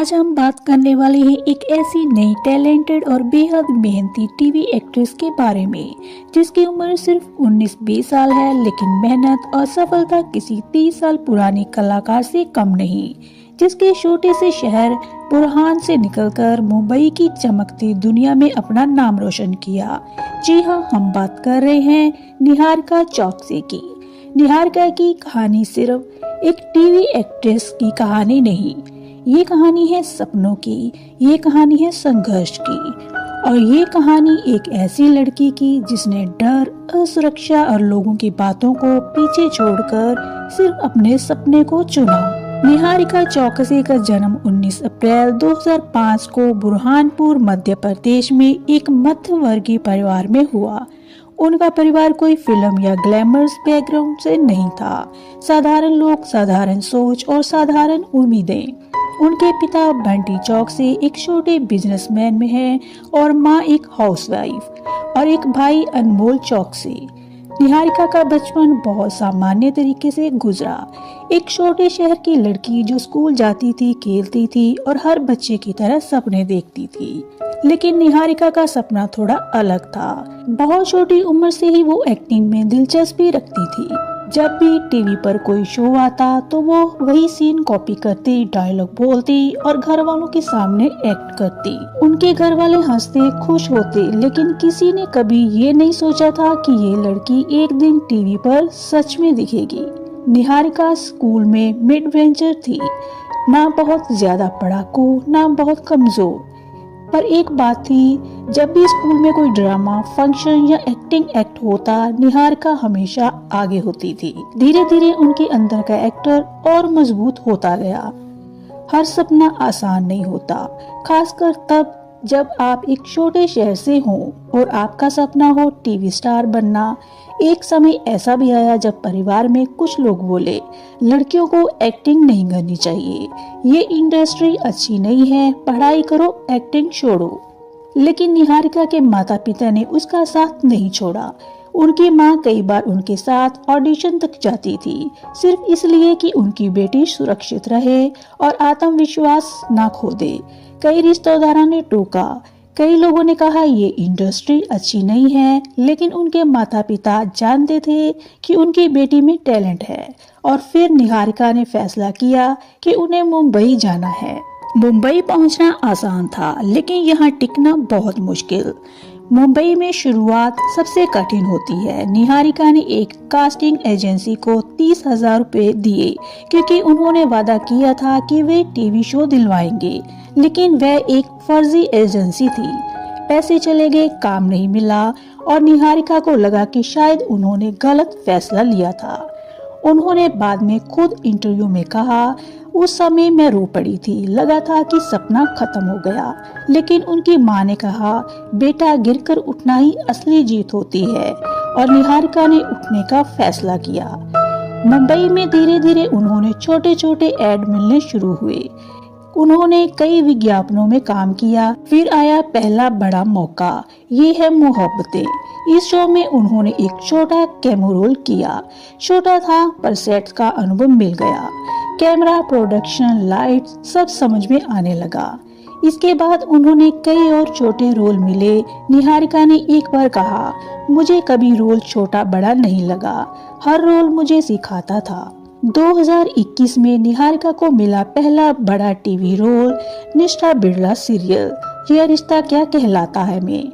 आज हम बात करने वाले हैं एक ऐसी नई टैलेंटेड और बेहद मेहनती टीवी एक्ट्रेस के बारे में जिसकी उम्र सिर्फ 19-20 साल है, लेकिन मेहनत और सफलता किसी 30 साल पुरानी कलाकार से कम नहीं। जिसके छोटे से शहर बुरहान से निकलकर मुंबई की चमकती दुनिया में अपना नाम रोशन किया। जी हाँ, हम बात कर रहे हैं निहारिका चौकसी की। निहारिका की कहानी सिर्फ एक टीवी एक्ट्रेस की कहानी नहीं, ये कहानी है सपनों की, ये कहानी है संघर्ष की, और ये कहानी एक ऐसी लड़की की जिसने डर, असुरक्षा और लोगों की बातों को पीछे छोड़कर सिर्फ अपने सपने को चुना। निहारिका चौकसी का जन्म 19 अप्रैल 2005 को बुरहानपुर मध्य प्रदेश में एक मध्य वर्गीय परिवार में हुआ। उनका परिवार कोई फिल्म या ग्लैमरस बैकग्राउंड से नहीं था। साधारण लोग, साधारण सोच और साधारण उम्मीदें। उनके पिता बंटी चौकसी एक छोटे बिजनेसमैन में है और माँ एक हाउसवाइफ, और एक भाई अनमोल चौकसी। निहारिका का बचपन बहुत सामान्य तरीके से गुजरा। एक छोटे शहर की लड़की जो स्कूल जाती थी, खेलती थी और हर बच्चे की तरह सपने देखती थी। लेकिन निहारिका का सपना थोड़ा अलग था। बहुत छोटी उम्र से ही वो एक्टिंग में दिलचस्पी रखती थी। जब भी टीवी पर कोई शो आता तो वो वही सीन कॉपी करती, डायलॉग बोलती और घर वालों के सामने एक्ट करती। उनके घर वाले हंसते, खुश होते, लेकिन किसी ने कभी ये नहीं सोचा था कि ये लड़की एक दिन टीवी पर सच में दिखेगी। निहारिका स्कूल में मिड वेंचर थी, ना बहुत ज्यादा पढ़ाकू, ना बहुत कमजोर। पर एक बात थी, जब भी स्कूल में कोई ड्रामा, फंक्शन या एक्टिंग एक्ट होता, निहारिका हमेशा आगे होती थी। धीरे धीरे उनके अंदर का एक्टर और मजबूत होता गया। हर सपना आसान नहीं होता, खासकर तब जब आप एक छोटे शहर से हो और आपका सपना हो टीवी स्टार बनना। एक समय ऐसा भी आया जब परिवार में कुछ लोग बोले, लड़कियों को एक्टिंग नहीं करनी चाहिए, ये इंडस्ट्री अच्छी नहीं है, पढ़ाई करो, एक्टिंग छोड़ो। लेकिन निहारिका के माता पिता ने उसका साथ नहीं छोड़ा। उनकी माँ कई बार उनके साथ ऑडिशन तक जाती थी, सिर्फ इसलिए कि उनकी बेटी सुरक्षित रहे और आत्मविश्वास ना खो दे। कई रिश्तेदारों ने टोका, कई लोगों ने कहा ये इंडस्ट्री अच्छी नहीं है, लेकिन उनके माता पिता जानते थे कि उनकी बेटी में टैलेंट है। और फिर निहारिका ने फैसला किया कि उन्हें मुंबई जाना है। मुंबई पहुंचना आसान था, लेकिन यहाँ टिकना बहुत मुश्किल। मुंबई में शुरुआत सबसे कठिन होती है। निहारिका ने एक कास्टिंग एजेंसी को 30,000 रुपए दिए, क्योंकि उन्होंने वादा किया था कि वे टीवी शो दिलवाएंगे, लेकिन वह एक फर्जी एजेंसी थी। पैसे चले गए, काम नहीं मिला और निहारिका को लगा कि शायद उन्होंने गलत फैसला लिया था। उन्होंने बाद में खुद इंटरव्यू में कहा, उस समय मैं रो पड़ी थी, लगा था कि सपना खत्म हो गया। लेकिन उनकी माँ ने कहा, बेटा गिरकर उठना ही असली जीत होती है, और निहारिका ने उठने का फैसला किया। मुंबई में धीरे धीरे उन्होंने छोटे छोटे ऐड मिलने शुरू हुए। उन्होंने कई विज्ञापनों में काम किया। फिर आया पहला बड़ा मौका, ये है मोहब्बतें। इस शो में उन्होंने एक छोटा कैमो रोल किया। छोटा था पर सेट का अनुभव मिल गया। कैमरा, प्रोडक्शन, लाइट सब समझ में आने लगा। इसके बाद उन्होंने कई और छोटे रोल मिले। निहारिका ने एक बार कहा, मुझे कभी रोल छोटा बड़ा नहीं लगा, हर रोल मुझे सिखाता था। 2021 में निहारिका को मिला पहला बड़ा टीवी रोल, निष्ठा बिरला सीरियल यह रिश्ता क्या कहलाता है में।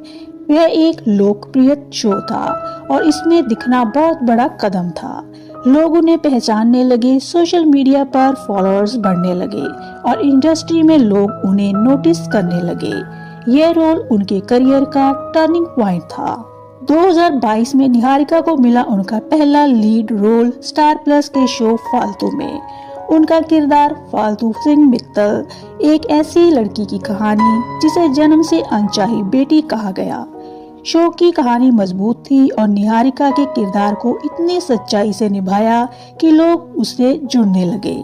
यह एक लोकप्रिय शो था और इसमें दिखना बहुत बड़ा कदम था। लोग उन्हें पहचानने लगे, सोशल मीडिया पर फॉलोअर्स बढ़ने लगे और इंडस्ट्री में लोग उन्हें नोटिस करने लगे। यह रोल उनके करियर का टर्निंग पॉइंट था। 2022 में निहारिका को मिला उनका पहला लीड रोल स्टार प्लस के शो फालतू में। उनका किरदार फालतू सिंह मित्तल, एक ऐसी लड़की की कहानी जिसे जन्म से अनचाही बेटी कहा गया। शो की कहानी मजबूत थी और निहारिका के किरदार को इतनी सच्चाई से निभाया कि लोग उससे जुड़ने लगे।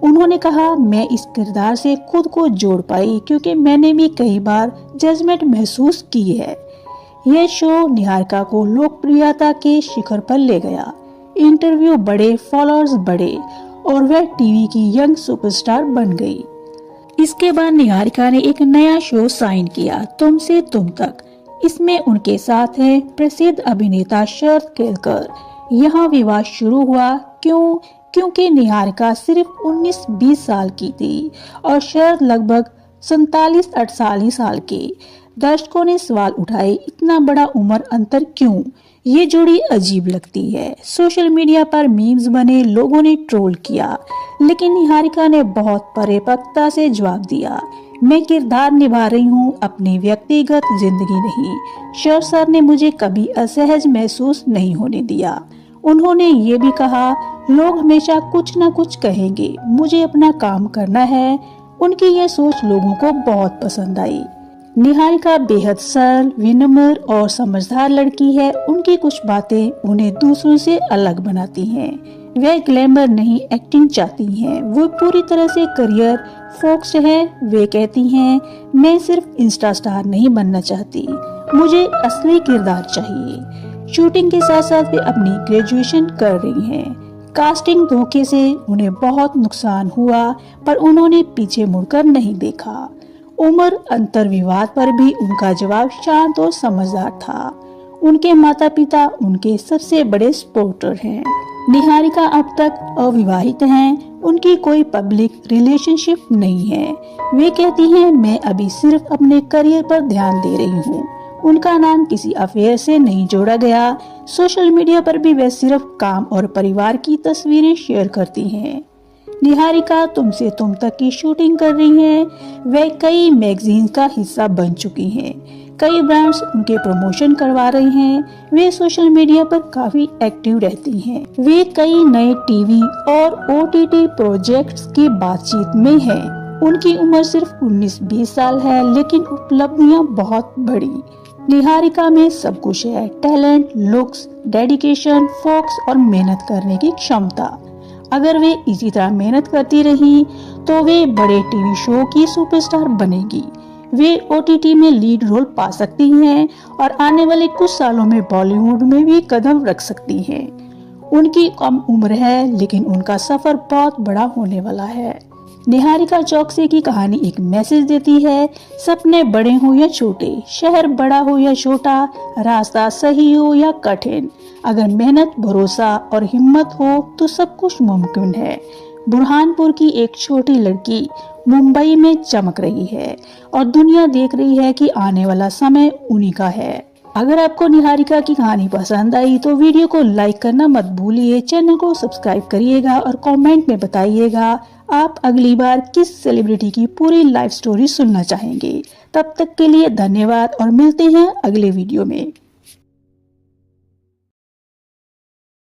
उन्होंने कहा, मैं इस किरदार से खुद को जोड़ पाई क्योंकि मैंने भी कई बार जजमेंट महसूस की है। यह शो निहारिका को लोकप्रियता के शिखर पर ले गया। इंटरव्यू बढ़े, फॉलोअर्स बढ़े और वह टीवी की यंग सुपरस्टार बन गई। इसके बाद निहारिका ने एक नया शो साइन किया, तुमसे तुम तक। इसमें उनके साथ है प्रसिद्ध अभिनेता शरद केलकर। यहाँ विवाद शुरू हुआ। क्योंकि निहारिका सिर्फ 19-20 साल की थी और शरद लगभग 47-48 साल के। दर्शकों ने सवाल उठाए, इतना बड़ा उम्र अंतर क्यों? ये जोड़ी अजीब लगती है। सोशल मीडिया पर मीम्स बने, लोगों ने ट्रोल किया, लेकिन निहारिका ने बहुत परिपक्वता से जवाब दिया, मैं किरदार निभा रही हूँ, अपनी व्यक्तिगत जिंदगी नहीं। शरद सर ने मुझे कभी असहज महसूस नहीं होने दिया। उन्होंने ये भी कहा, लोग हमेशा कुछ न कुछ कहेंगे, मुझे अपना काम करना है। उनकी यह सोच लोगों को बहुत पसंद आई। निहारिका बेहद सरल, विनम्र और समझदार लड़की है। उनकी कुछ बातें उन्हें दूसरों से अलग बनाती हैं। वे ग्लैमर नहीं, एक्टिंग चाहती हैं। वो पूरी तरह से करियर फोकस्ड है। वे कहती हैं, मैं सिर्फ इंस्टा स्टार नहीं बनना चाहती, मुझे असली किरदार चाहिए। शूटिंग के साथ साथ वे अपनी ग्रेजुएशन कर रही हैं। कास्टिंग धोखे से उन्हें बहुत नुकसान हुआ, पर उन्होंने पीछे मुड़कर नहीं देखा। उम्र अंतर विवाद पर भी उनका जवाब शांत और समझदार था। उनके माता पिता उनके सबसे बड़े सपोर्टर हैं। निहारिका अब तक अविवाहित हैं। उनकी कोई पब्लिक रिलेशनशिप नहीं है। वे कहती हैं, मैं अभी सिर्फ अपने करियर पर ध्यान दे रही हूँ। उनका नाम किसी अफेयर से नहीं जोड़ा गया। सोशल मीडिया पर भी वे सिर्फ काम और परिवार की तस्वीरें शेयर करती हैं। निहारिका तुमसे तुम तक की शूटिंग कर रही हैं। वे कई मैगजीन का हिस्सा बन चुकी हैं। कई ब्रांड्स उनके प्रमोशन करवा रहे हैं। वे सोशल मीडिया पर काफी एक्टिव रहती हैं। वे कई नए टीवी और OTT प्रोजेक्ट्स की बातचीत में हैं। उनकी उम्र सिर्फ 19-20 साल है, लेकिन उपलब्धियां बहुत बड़ी। निहारिका में सब कुछ है, टैलेंट, लुक्स, डेडिकेशन, फोकस और मेहनत करने की क्षमता। अगर वे इसी तरह मेहनत करती रही तो वे बड़े टीवी शो की सुपरस्टार बनेगी। वे OTT में लीड रोल पा सकती हैं और आने वाले कुछ सालों में बॉलीवुड में भी कदम रख सकती हैं। उनकी कम उम्र है, लेकिन उनका सफर बहुत बड़ा होने वाला है। निहारिका चौकसी की कहानी एक मैसेज देती है, सपने बड़े हो या छोटे, शहर बड़ा हो या छोटा, रास्ता सही हो या कठिन, अगर मेहनत, भरोसा और हिम्मत हो तो सब कुछ मुमकिन है। बुरहानपुर की एक छोटी लड़की मुंबई में चमक रही है और दुनिया देख रही है कि आने वाला समय उन्हीं का है। अगर आपको निहारिका की कहानी पसंद आई तो वीडियो को लाइक करना मत भूलिए, चैनल को सब्सक्राइब करिएगा और कमेंट में बताइएगा आप अगली बार किस सेलिब्रिटी की पूरी लाइफ स्टोरी सुनना चाहेंगे। तब तक के लिए धन्यवाद और मिलते हैं अगले वीडियो में।